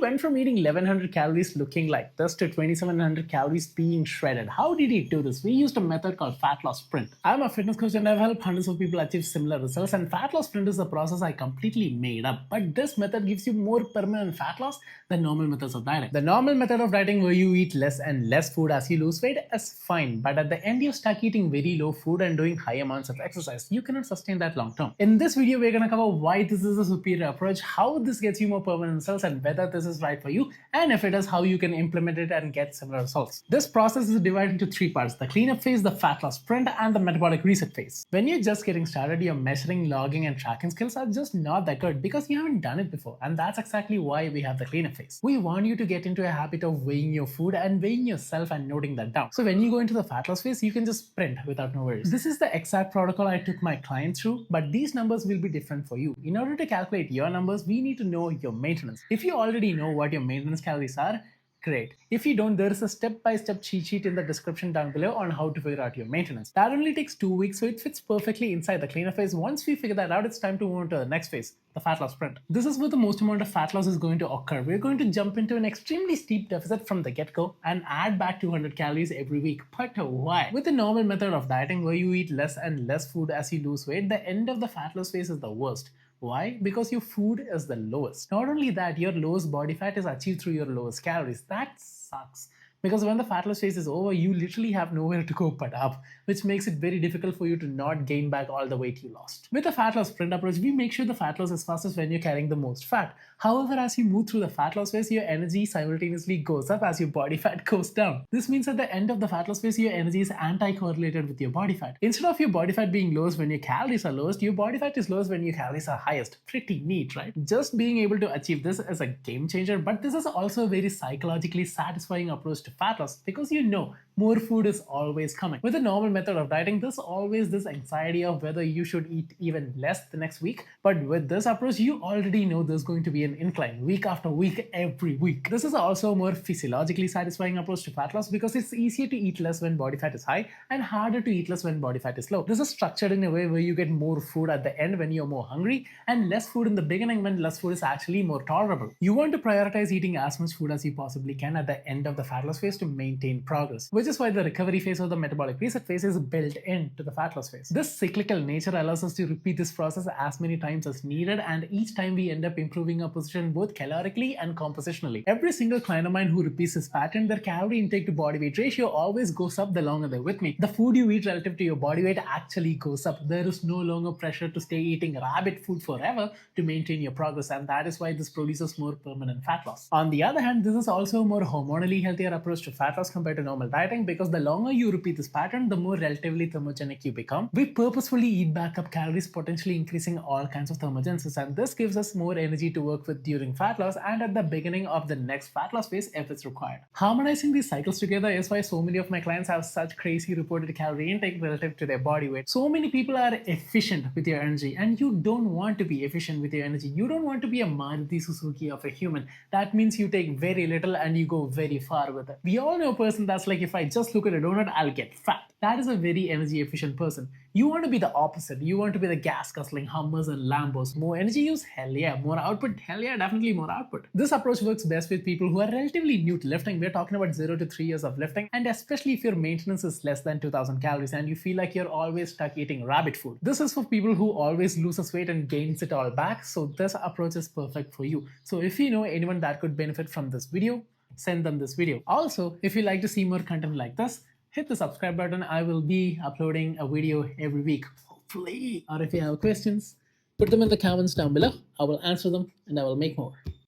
went from eating 1100 calories looking like this to 2700 calories being shredded. How did he do this? We used a method called fat loss sprint. I'm a fitness coach and I've helped hundreds of people achieve similar results, and fat loss sprint is the process I completely made up. But this method gives you more permanent fat loss than normal methods of dieting. The normal method of dieting where you eat less and less food as you lose weight is fine, but at the end you're stuck eating very low food and doing high amounts of exercise. You cannot sustain that long term. In this video, we're gonna cover why this is a superior approach, how this gets you more permanent results, and whether this is right for you, and if it is, how you can implement it and get similar results. This process is divided into three parts: the cleanup phase, the fat loss sprint, and the metabolic reset phase. When you're just getting started, your measuring, logging, and tracking skills are just not that good because you haven't done it before, and that's exactly why we have the cleanup phase. We want you to get into a habit of weighing your food and weighing yourself and noting that down. So when you go into the fat loss phase, you can just sprint without no worries. This is the exact protocol I took my clients through, but these numbers will be different for you. In order to calculate your numbers, we need to know your maintenance. If you already know what your maintenance calories are, great. If you don't, there is a step-by-step cheat sheet in the description down below on how to figure out your maintenance. That only takes 2 weeks, so it fits perfectly inside the cleanup phase. Once we figure that out, it's time to move on to the next phase, the fat loss sprint. This is where the most amount of fat loss is going to occur. We're going to jump into an extremely steep deficit from the get-go and add back 200 calories every week. But why? With the normal method of dieting where you eat less and less food as you lose weight, the end of the fat loss phase is the worst. Why? Because your food is the lowest. Not only that, your lowest body fat is achieved through your lowest calories. That sucks. Because when the fat loss phase is over, you literally have nowhere to go but up, which makes it very difficult for you to not gain back all the weight you lost. With the fat loss sprint approach, we make sure the fat loss is fastest when you're carrying the most fat. However, as you move through the fat loss phase, your energy simultaneously goes up as your body fat goes down. This means at the end of the fat loss phase, your energy is anti-correlated with your body fat. Instead of your body fat being lowest when your calories are lowest, your body fat is lowest when your calories are highest. Pretty neat, right? Just being able to achieve this is a game changer, but this is also a very psychologically satisfying approach to fat loss because you know more food is always coming. With the normal method of dieting, there's always this anxiety of whether you should eat even less the next week. But with this approach, you already know there's going to be an incline week after week, every week. This is also a more physiologically satisfying approach to fat loss because it's easier to eat less when body fat is high and harder to eat less when body fat is low. This is structured in a way where you get more food at the end when you're more hungry and less food in the beginning when less food is actually more tolerable. You want to prioritize eating as much food as you possibly can at the end of the fat loss phase to maintain progress, which is why the recovery phase or the metabolic reset phase is built into the fat loss phase. This cyclical nature allows us to repeat this process as many times as needed, and each time we end up improving our position both calorically and compositionally. Every single client of mine who repeats this pattern, their calorie intake to body weight ratio always goes up the longer they're with me. The food you eat relative to your body weight actually goes up. There is no longer pressure to stay eating rabbit food forever to maintain your progress, and that is why this produces more permanent fat loss. On the other hand, this is also a more hormonally healthier approach to fat loss compared to normal dieting because the longer you repeat this pattern, the more relatively thermogenic you become. We purposefully eat back up calories, potentially increasing all kinds of thermogenesis, and this gives us more energy to work with during fat loss and at the beginning of the next fat loss phase if it's required. Harmonizing these cycles together is why so many of my clients have such crazy reported calorie intake relative to their body weight. So many people are efficient with your energy, and you don't want to be efficient with your energy. You don't want to be a Maruti Suzuki of a human. That means you take very little and you go very far with it. We all know a person that's like, if I just look at a donut, I'll get fat. That is a very energy efficient person. You want to be the opposite. You want to be the gas guzzling Hummers and Lambos. More energy use? Hell yeah. More output? Hell yeah, definitely more output. This approach works best with people who are relatively new to lifting. We're talking about 0 to 3 years of lifting, and especially if your maintenance is less than 2000 calories and you feel like you're always stuck eating rabbit food. This is for people who always loses weight and gains it all back, so this approach is perfect for you. So if you know anyone that could benefit from this video, send them this video. Also, if you like to see more content like this, hit the subscribe button. I will be uploading a video every week, hopefully. Or if you have questions, put them in the comments down below. I will answer them and I will make more.